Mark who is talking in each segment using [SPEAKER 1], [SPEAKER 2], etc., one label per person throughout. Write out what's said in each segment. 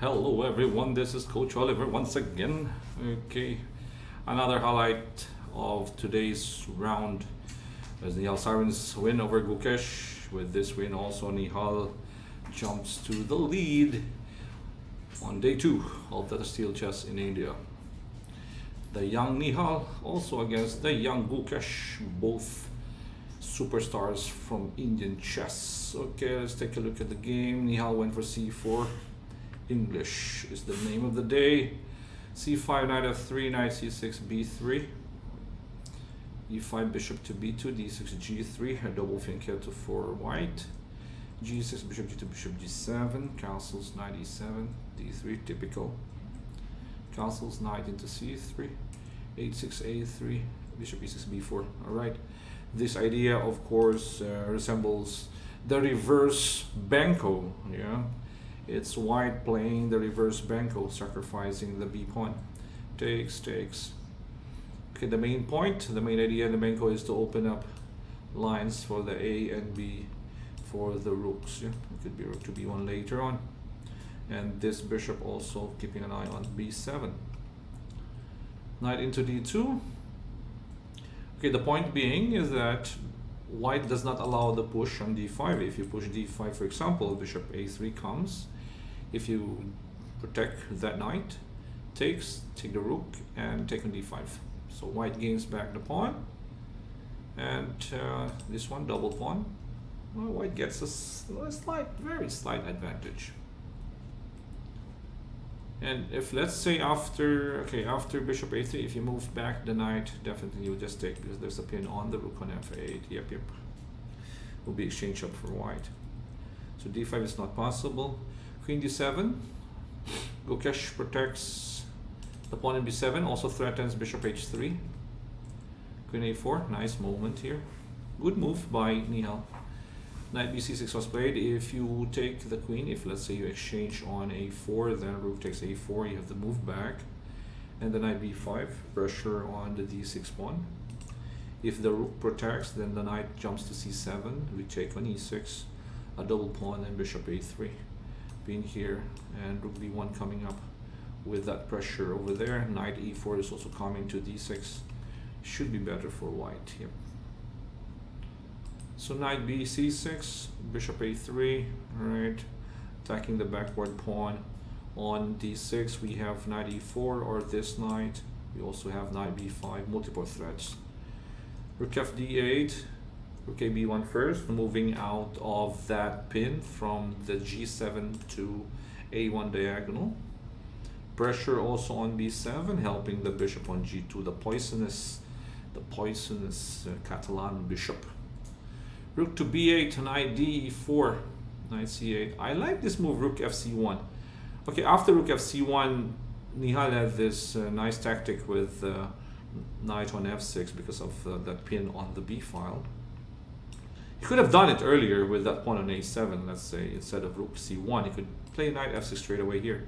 [SPEAKER 1] Hello everyone, this is Coach Oliver once again. Okay, another highlight of today's round is Nihal Sarin's win over Gukesh. With this win also Nihal jumps to the lead on day 2 of the steel chess in India. The young Nihal also against the young Gukesh, both superstars from Indian chess. Okay, let's take a look at the game. Nihal went for c4. English is the name of the day. c5, knight f3, knight c6, b3, e5, bishop to b2, d6, g3, a double fianchetto for white, g6, bishop g2, bishop g7, castles, knight e7, d3, typical, castles, knight into c3, h6, a3, bishop e6, b4. All right, this idea of course resembles the reverse banco. Yeah, it's white playing the reverse banco, sacrificing the b pawn. Takes. Okay, the main point, the main idea in the banco is to open up lines for the a and b for the rooks. Yeah, it could be rook to b1 later on, and this bishop also keeping an eye on b7. Knight into d2. Okay, the point being is that white does not allow the push on d5. If you push d5, for example, bishop a3 comes. If you protect that knight, take the rook and take on d5. So white gains back the pawn, and this one double pawn. Well, white gets a very slight advantage. And if let's say after bishop a3, if you move back the knight, definitely you just take, because there's a pin on the rook on f8. Yep. Will be exchange up for white. So d5 is not possible. Queen d7. Gukesh protects the pawn in b7, also threatens bishop h3. Queen a4, nice moment here. Good move by Nihal. Knight bc6 was played. If you take the queen, if let's say you exchange on a4, then rook takes a4, you have to move back. And the knight b5, pressure on the d6 pawn. If the rook protects, then the knight jumps to c7, we take on e6, a double pawn, and bishop a3 being here, and rook b1 coming up with that pressure over there. Knight e4 is also coming to d6, should be better for white. Yep. So knight b c6, bishop a3, right, attacking the backward pawn. On d6 we have knight e4 or this knight. We also have knight b5, multiple threats. Rook f d8, rook a b1 first, moving out of that pin from the g7 to a1 diagonal. Pressure also on b7, helping the bishop on g2, the poisonous Catalan bishop. Rook to b8, knight d4, knight c8. I like this move, rook fc1. Okay, after rook fc1, Nihal had this nice tactic with knight on f6 because of that pin on the b file. He could have done it earlier with that pawn on a7, let's say, instead of rook c1. He could play knight f6 straight away here.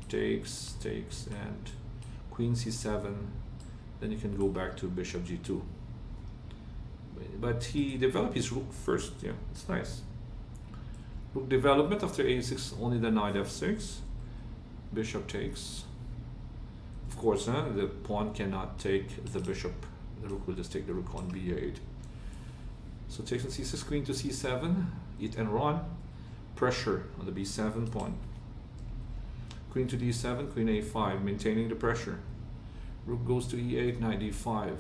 [SPEAKER 1] Takes, and queen c7. Then you can go back to bishop g2. But he developed his rook first. Yeah, it's nice. Rook development after a6, only the knight f6. Bishop takes. Of course, the pawn cannot take the bishop. The rook will just take the rook on b8. So takes on c6, queen to c7, eat and run. Pressure on the b7 pawn. Queen to d7, queen a5, maintaining the pressure. Rook goes to e8, knight d5.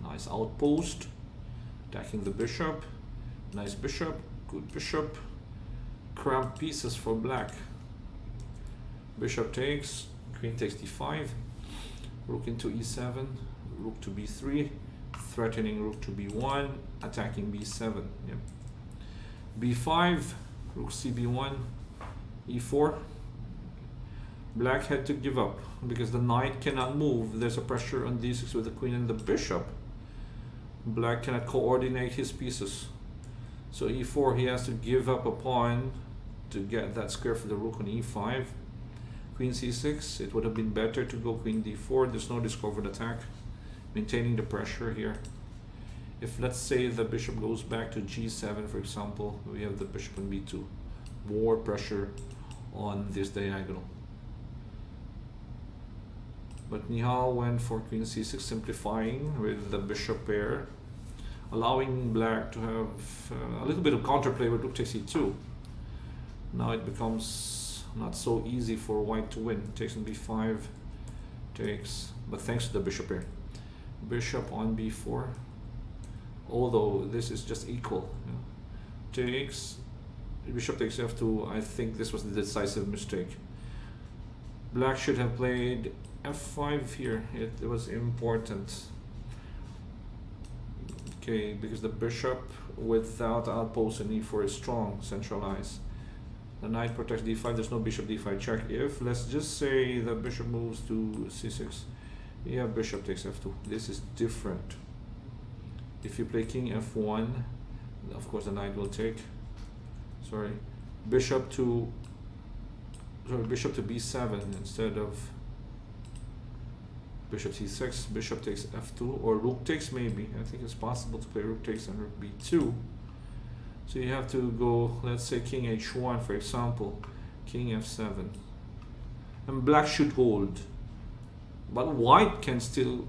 [SPEAKER 1] Nice outpost. Attacking the bishop. Nice bishop, good bishop. Cramped pieces for black. Bishop takes, queen takes d5. Rook into e7, rook to b3. Threatening rook to b1, attacking b7. Yep. b5, rook cb1, e4. Black had to give up because the knight cannot move. There's a pressure on d6 with the queen and the bishop. Black cannot coordinate his pieces. So e4, he has to give up a pawn to get that square for the rook on e5. Queen c6, it would have been better to go queen d4. There's no discovered attack. Maintaining the pressure here. If let's say the bishop goes back to g7, for example, we have the bishop on b2. More pressure on this diagonal. But Nihal went for queen c6, simplifying with the bishop pair, allowing black to have a little bit of counterplay with rook takes e2. Now it becomes not so easy for white to win. Takes on b5, takes, but thanks to the bishop pair. Bishop on b4, although this is just equal. Takes, bishop takes f2. I think this was the decisive mistake. Black should have played f5 here. It was important. Okay, because the bishop without outpost in e4 is strong, centralized. The knight protects d5. There's no bishop d5 check. If, let's just say, the bishop moves to c6, yeah, bishop takes f2. This is different. If you play king f1, of course the knight will take. Sorry, bishop to b7 instead of bishop c6. Bishop takes f2, or rook takes maybe. I think it's possible to play rook takes and rook b2. So you have to go, let's say king h1 for example, king f7. And black should hold. But white can still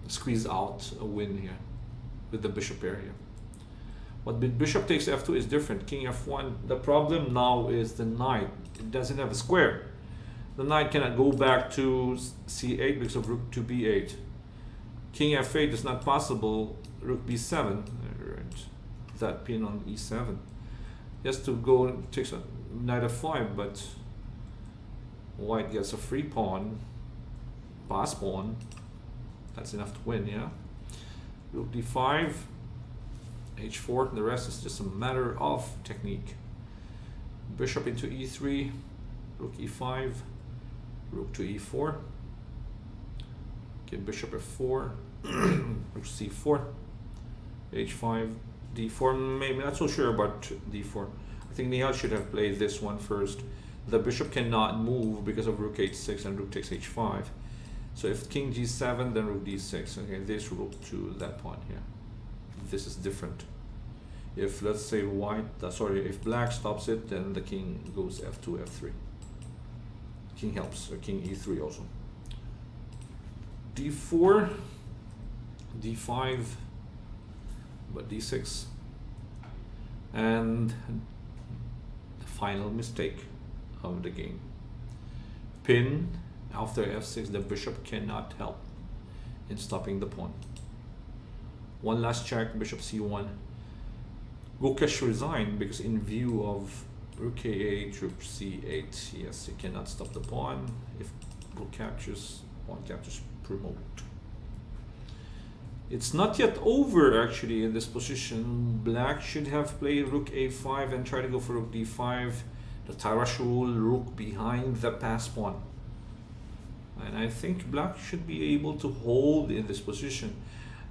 [SPEAKER 1] squeeze out a win here with the bishop pair here. But with bishop takes f2 is different. King f1, the problem now is the knight. It doesn't have a square. The knight cannot go back to c8 because of rook to b8. King f8 is not possible. Rook b7. That pin on e7. He has to go, takes a knight f5, but white gets a free pawn, pass pawn. That's enough to win, yeah. Rook d5, h4. The rest is just a matter of technique. Bishop into e3, rook e5, rook to e4. Okay, bishop f4, rook c4, h5, d4. Maybe not so sure about d4. I think Nihal should have played this one first. The bishop cannot move because of rook h6 and rook takes h5. So if king g7, then rook d6. Okay, this rook to that pawn here. This is different. If let's say white, if black stops it, then the king goes f2, f3. King helps, or king e3 also. d4, d5, but d6. And the final mistake of the game. Pin after f6, the bishop cannot help in stopping the pawn. One last check, bishop c1. Gukesh resigned because in view of rook a8, rook c8, yes, you cannot stop the pawn. If rook captures, pawn captures, promote. It's not yet over actually in this position. Black should have played rook a5 and try to go for rook d5. The Tarrasch rule, rook behind the pass pawn. And I think black should be able to hold in this position.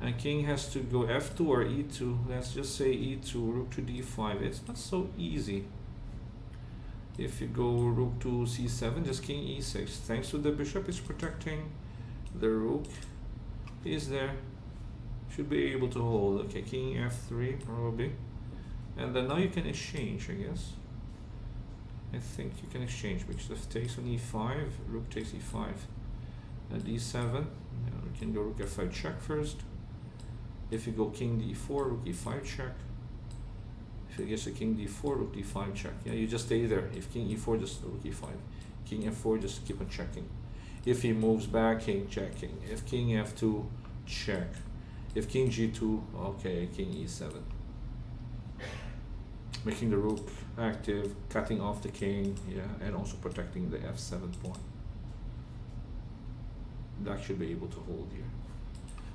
[SPEAKER 1] And king has to go f2 or e2. Let's just say e2, rook to d5. It's not so easy. If you go rook to c7, just king e6. Thanks to the bishop, it's protecting the rook. Is there. Should be able to hold. Okay, king f3 probably. And then now you can exchange, I guess. I think you can exchange because if takes on e5, rook takes e5. And d7, yeah, we can go rook f5 check first. If you go king d4, rook e5 check. If you guess a king d4, rook d5 check. Yeah, you just stay there. If king e4, just rook e5. King f4, just keep on checking. If he moves back, king checking. If king f2, check. If king g2, okay, king e7. Making the rook active, cutting off the king, yeah, and also protecting the f7 pawn. Black should be able to hold here.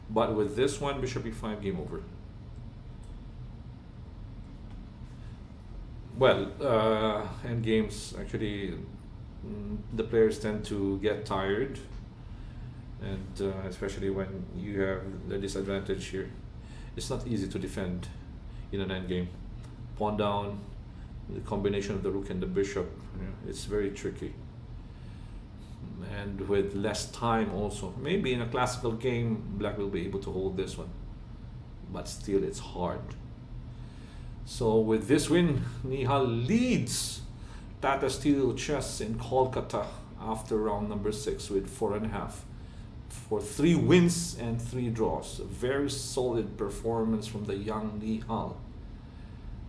[SPEAKER 1] But with this one, bishop e5, game over. Well, end games, actually, the players tend to get tired. And especially when you have the disadvantage here. It's not easy to defend in an endgame. Pawn down, the combination of the rook and the bishop, it's very tricky. And with less time also. Maybe in a classical game, black will be able to hold this one. But still, it's hard. So with this win, Nihal leads Tata Steel Chess in Kolkata after round number 6 with 4.5. for 3 wins and 3 draws. A very solid performance from the young Nihal.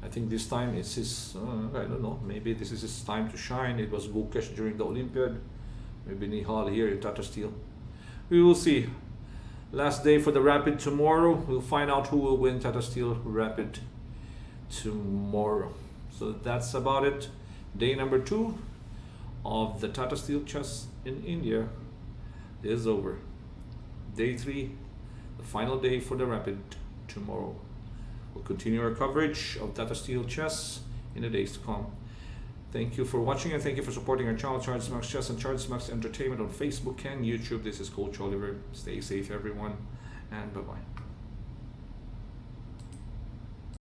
[SPEAKER 1] I think this time it's his, I don't know, maybe this is his time to shine. It was Gukesh during the Olympiad. Maybe Nihal here in Tata Steel. We will see. Last day for the Rapid tomorrow. We'll find out who will win Tata Steel Rapid tomorrow. So that's about it. Day number 2 of the Tata Steel Chess in India is over. Day 3, the final day for the Rapid tomorrow. We'll continue our coverage of Tata Steel Chess in the days to come. Thank you for watching and thank you for supporting our channel, Charles Max Chess and Charles Max Entertainment on Facebook and YouTube. This is Coach Oliver. Stay safe, everyone, and bye-bye.